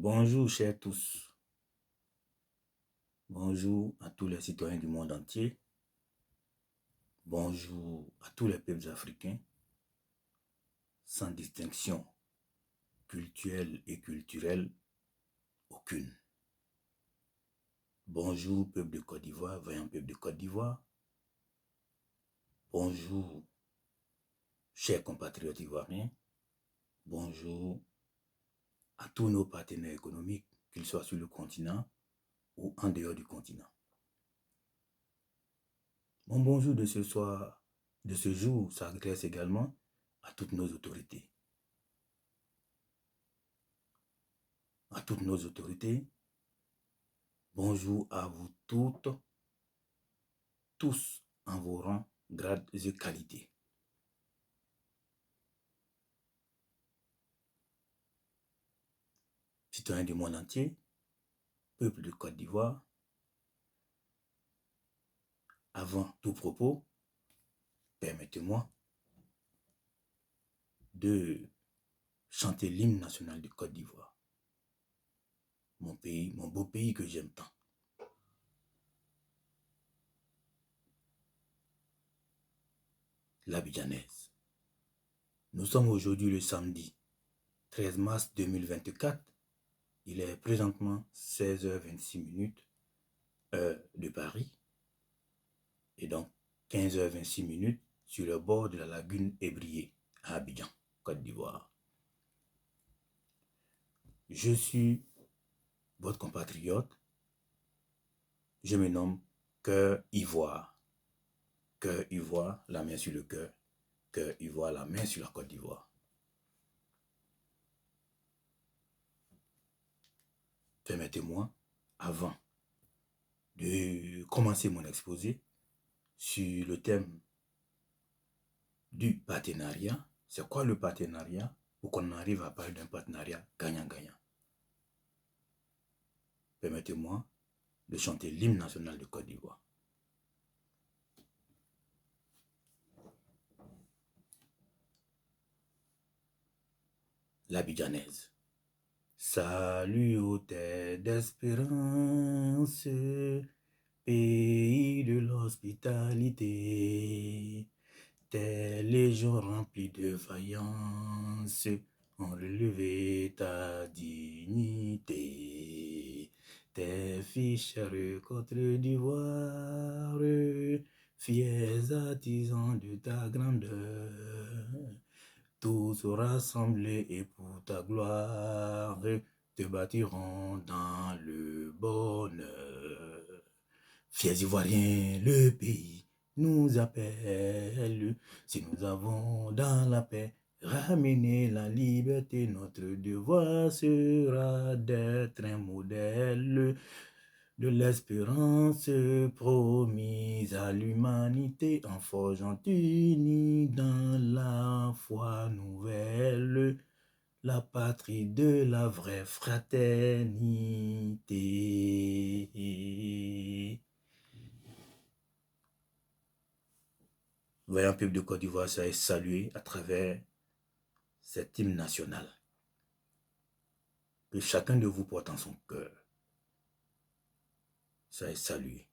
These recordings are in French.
Bonjour, chers tous. Bonjour à tous les citoyens du monde entier. Bonjour à tous les peuples africains, sans distinction culturelle et culturelle aucune. Bonjour, peuple de Côte d'Ivoire, vaillant peuple de Côte d'Ivoire. Bonjour, chers compatriotes ivoiriens. Bonjour à tous nos partenaires économiques, qu'ils soient sur le continent ou en dehors du continent. Mon bonjour de ce soir, de ce jour, s'adresse également à toutes nos autorités. À toutes nos autorités, bonjour à vous toutes, tous en vos rangs, grades et qualités. Citoyens du monde entier, peuple de Côte d'Ivoire, avant tout propos, permettez-moi de chanter l'hymne national de Côte d'Ivoire. Mon pays, mon beau pays que j'aime tant. L'Abidjanaise. Nous sommes aujourd'hui le samedi 13 mars 2024. Il est présentement 16h26 heure de Paris. Et donc 15h26 sur le bord de la lagune Ébrié à Abidjan, Côte d'Ivoire. Je suis votre compatriote. Je me nomme Cœur Ivoire. Cœur Ivoire, la main sur le cœur. Cœur Ivoire, la main sur la Côte d'Ivoire. Permettez-moi, avant de commencer mon exposé sur le thème du partenariat. C'est quoi le partenariat? Pour qu'on arrive à parler d'un partenariat gagnant-gagnant. Permettez-moi de chanter l'hymne national de Côte d'Ivoire. L'Abidjanaise. Salut aux terres d'espérance, pays de l'hospitalité. Tes légions remplies de vaillance ont relevé ta dignité. Tes fichères contre d'ivoire, fiers artisans de ta grandeur. Tous rassemblés et pour ta gloire, te bâtiront dans le bonheur. Fiers Ivoiriens, le pays nous appelle. Si nous avons dans la paix ramené la liberté, notre devoir sera d'être un modèle de l'espérance promise à l'humanité en forgeant unis dans la foi nouvelle, la patrie de la vraie fraternité. Voyons, peuple de Côte d'Ivoire, ça est salué à travers cet hymne national que chacun de vous porte en son cœur. Ça est salué.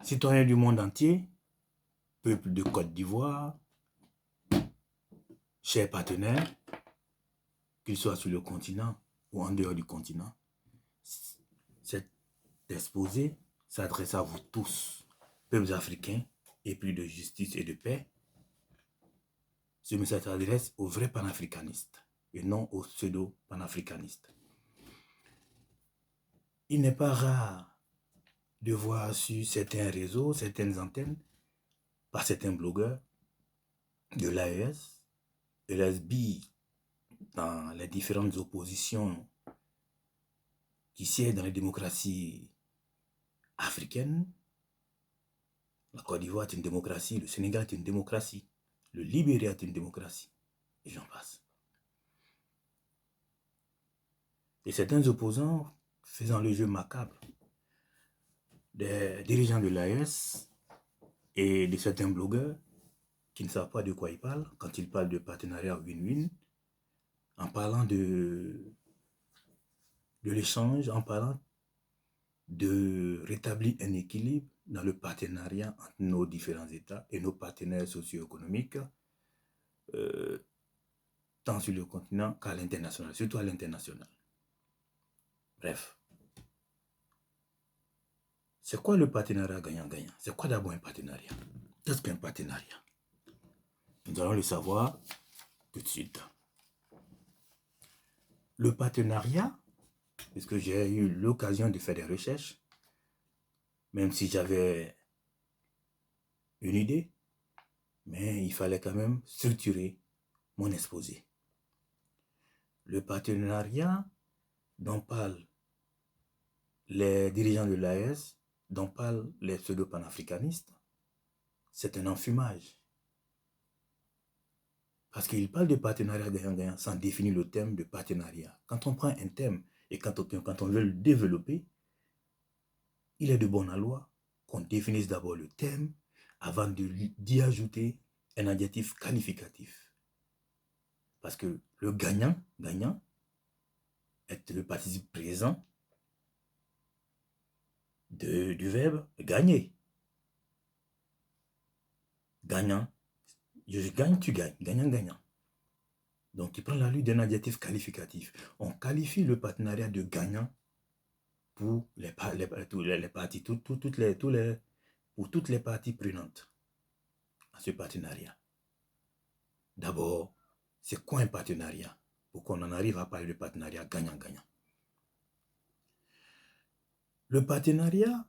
Citoyens du monde entier, peuple de Côte d'Ivoire, chers partenaires, qu'ils soient sur le continent ou en dehors du continent, cet exposé s'adresse à vous tous, peuples africains, épris de justice et de paix. Ce message s'adresse aux vrais panafricanistes et non aux pseudo-panafricanistes. Il n'est pas rare de voir sur certains réseaux, certaines antennes, par certains blogueurs de l'AES, de l'SBI, dans les différentes oppositions qui siègent dans les démocraties africaines. La Côte d'Ivoire est une démocratie, le Sénégal est une démocratie, le Libéria est une démocratie, et j'en passe. Et certains opposants faisant le jeu macabre des dirigeants de l'AES et de certains blogueurs qui ne savent pas de quoi ils parlent quand ils parlent de partenariat win-win, en parlant de l'échange, en parlant de rétablir un équilibre dans le partenariat entre nos différents États et nos partenaires socio-économiques, tant sur le continent qu'à l'international, surtout à l'international. Bref. C'est quoi le partenariat gagnant-gagnant? C'est quoi d'abord un partenariat? Qu'est-ce qu'un partenariat? Nous allons le savoir tout de suite. Le partenariat, puisque j'ai eu l'occasion de faire des recherches, même si j'avais une idée, mais il fallait quand même structurer mon exposé. Le partenariat dont parlent les dirigeants de l'AES, dont parlent les pseudo-panafricanistes, c'est un enfumage. Parce qu'ils parlent de partenariat gagnant-gagnant sans définir le thème de partenariat. Quand on prend un thème et quand on veut le développer, il est de bon aloi qu'on définisse d'abord le thème avant d'y ajouter un adjectif qualificatif. Parce que le gagnant est le participe présent du verbe gagner. Gagnant, je gagne, tu gagnes, gagnant-gagnant. Donc, il prend la lutte d'un adjectif qualificatif. On qualifie le partenariat de gagnant pour les parties, pour toutes les parties prenantes à ce partenariat. D'abord, c'est quoi un partenariat? Pour qu'on en arrive à parler de partenariat gagnant-gagnant. Le partenariat,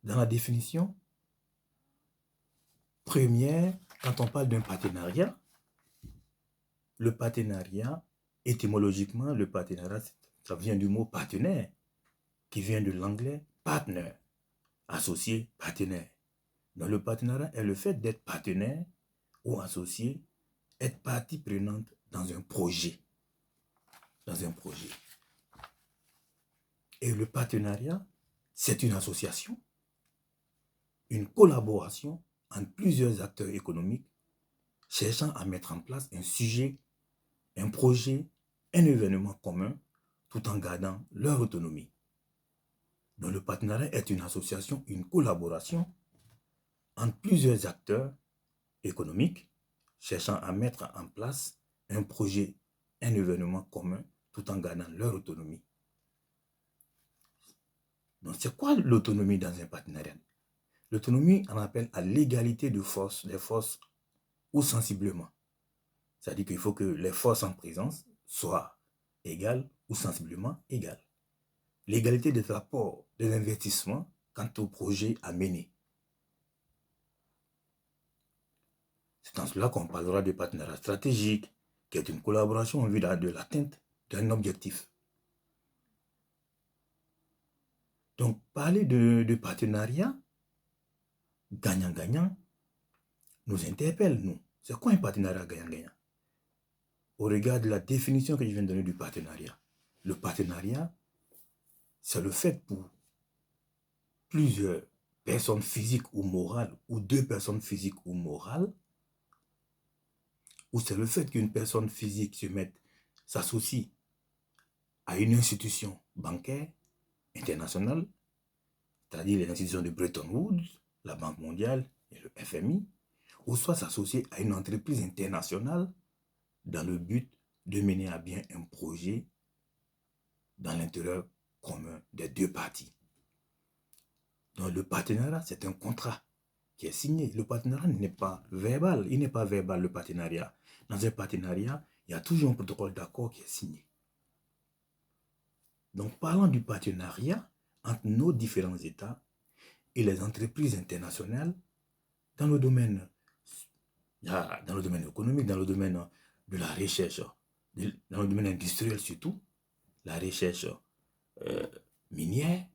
dans la définition première, quand on parle d'un partenariat, le partenariat, étymologiquement, le partenariat, ça vient du mot partenaire, qui vient de l'anglais partner, associé, partenaire. Donc le partenariat est le fait d'être partenaire ou associé, être partie prenante dans un projet. Et le partenariat, c'est une association, une collaboration entre plusieurs acteurs économiques cherchant à mettre en place un sujet, un projet, un événement commun, tout en gardant leur autonomie. Donc le partenariat est une association, une collaboration entre plusieurs acteurs économiques cherchant à mettre en place un projet, un événement commun, tout en gardant leur autonomie. Donc c'est quoi l'autonomie dans un partenariat? L'autonomie, on appelle à l'égalité de force, des forces ou sensiblement. C'est-à-dire qu'il faut que les forces en présence soient égales ou sensiblement égales. L'égalité des rapports, des investissements quant au projet à mener. C'est en cela qu'on parlera de partenariat stratégique, qui est une collaboration en vue de l'atteinte d'un objectif. Donc, parler de partenariat gagnant-gagnant nous interpelle, nous. C'est quoi un partenariat gagnant-gagnant? Au regard de la définition que je viens de donner du partenariat. Le partenariat, c'est le fait pour plusieurs personnes physiques ou morales, ou deux personnes physiques ou morales, ou c'est le fait qu'une personne physique s'associe à une institution bancaire internationale, c'est-à-dire les institutions de Bretton Woods, la Banque mondiale et le FMI, ou soit s'associer à une entreprise internationale dans le but de mener à bien un projet dans l'intérêt commun des deux parties. Donc le partenariat, c'est un contrat qui est signé. Le partenariat n'est pas verbal. Il n'est pas verbal, le partenariat. Dans un partenariat, il y a toujours un protocole d'accord qui est signé. Donc, parlant du partenariat entre nos différents États et les entreprises internationales dans le domaine économique, dans le domaine de la recherche, dans le domaine industriel surtout, la recherche minière,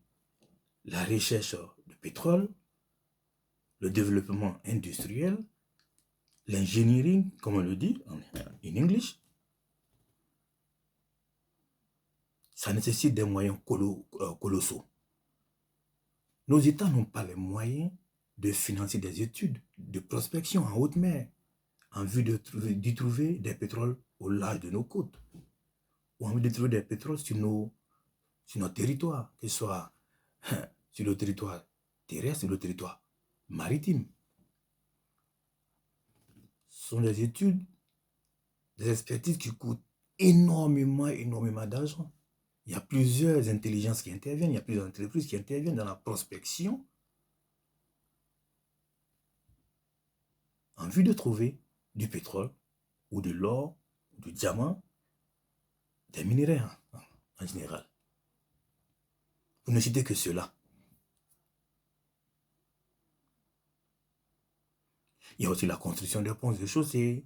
la recherche de pétrole, le développement industriel, l'engineering, comme on le dit en English, ça nécessite des moyens colossaux. Nos États n'ont pas les moyens de financer des études de prospection en haute mer en vue d'y trouver des pétroles au large de nos côtes. ont envie de trouver des pétroles sur nos territoires, que ce soit sur le territoire terrestre, sur le territoire maritime. Ce sont des études, des expertises qui coûtent énormément d'argent. Il y a plusieurs intelligences qui interviennent, il y a plusieurs entreprises qui interviennent dans la prospection en vue de trouver du pétrole ou de l'or, du diamant, des minerais en général. Vous ne citez que cela. Il y a aussi la construction des ponts et des chaussées,